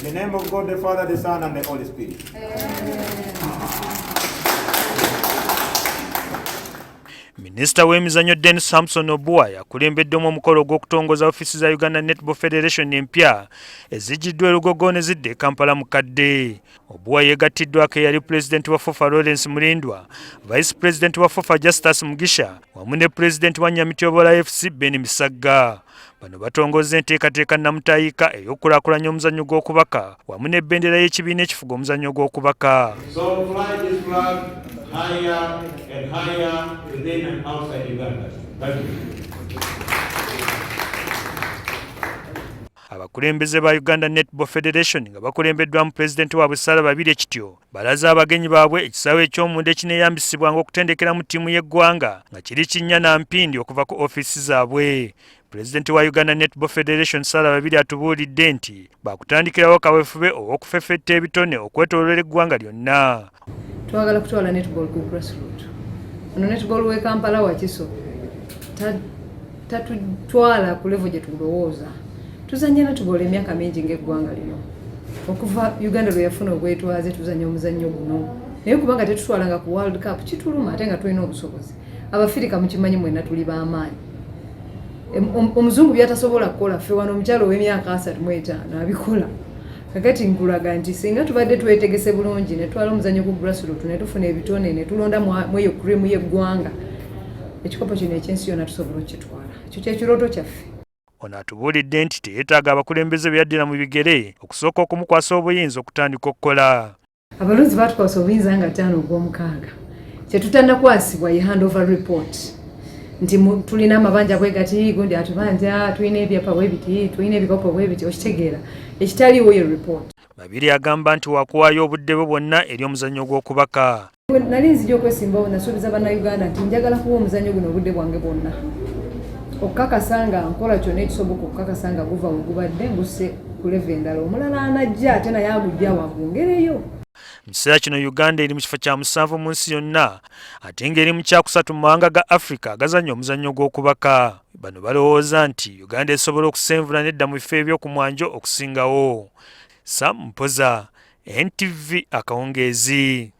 In the name of God the Father, the Son and the Holy Spirit. Minisita w'emizannyo Dennis Samson Obua yakulembeddemu omukolo gw'okutongoza ofiisi za Uganda Netball Federation empya ezijjiddwa e Lugogo ne zidda e Kampala Mukadde. Obua yeegattiddwako eyali pulezidenti wa FOFA Lawrence Mulindwa, vice president wa FOFA Justus Mugisha wamu ne pulezidenti wa Nyamityobola FC Ben Misagga. Bano batongoza enteekateeka nnamutayika ey'okulaakulanya omuzannyo gw'okubaka wamu n'ebbendera y'ekibiina ekifuga omuzannyo gw'okubaka. So fly this flag higher and higher within and outside Uganda. Thank you. Abakulembeze ba Uganda Netball Federation nga bakulembeddwamu pulezidenti waabwe Ssaalababirye Kityo balaze abagenyi baabwe ekisaawe eky'omunda ekineeyambisibwa ng'okutendekeramu ttiimu y'eggwanga nga kiri kinnya na mpindi okuva ku ofiisi zaabwe. Pulezidenti wa Uganda Netball Federation Ssaalababirye atubuulidde nti baakutandikirawo kawefube ow'okufeffetta ebitone okwetolola eggwanga lyonna. Twagala kutwala netball ku grassroots. Ono netball w'e Kampala Wakiso tatutwala ku level gye tulowooza. Tuzannya netball emyaka mingi ng'eggwanga lino. Okuva Uganda lwe yafuna obwetwaze tuzannya omuzannyo guno. Naye kubanga tetutwalanga ku World Cup kituluma ate nga tulina obusobozi. Abafirika mukimanyi mwenna tuli b'amaanyi. Omuzungu byatasobola kukola ffe wano omukyalo w'emyaka 35 abikola. Kakati nkulaga nti singa tubadde twetegese bulungi ne twala omuzannyo ku grassroots ne tufuna ebitone ne tulonda mweyo cream y'eggwanga, ekikopo kino ekyensi yonna tusobola okitwala. Ekyo kyekirooto kyaffe. Ono atubuulidde nti teyeetaaga abakulembeze beyaddira mu bigere okusooka okumukwasa obuyinza okutandika okukola. Abalonzi baatukwasa obuyinza nga 5 ogw'omukaaga. Kye tutannakwasibwa ye handover report. Nti tulina amabanja bwe gati gundi atubanja tulina ebyapa bwe biti tulina ebikopo bwe biti okitegeera ekitaliwo ye report. Babiri agamba nti wakuwaayo obudde bwe bwonna eri omuzannyo gw'okubaka. Nali nzija okwesimbawo nasuubiza bannayuganda nti njagala kuwa omuzannyo guno obudde bwange bwonna okukakasa nga nkola kyonna ekisoboka okukakasa nga guva we gubadde ngusse ku leve endala omulala anajja ate naye agujja wagwongereyo. Mu kiseera kino Uganda eri mu kifo kya 7 mu nsi yonna ate ng'eri mu kyakusatu mu mawanga ga Africa agazannya omuzannyo gw'okubaka. Bano balowooza nti Uganda esobola okusenvula nedda mu bifo eby'okumwanjo okusingawo. Sam Mpoza, NTV Akawungeezi.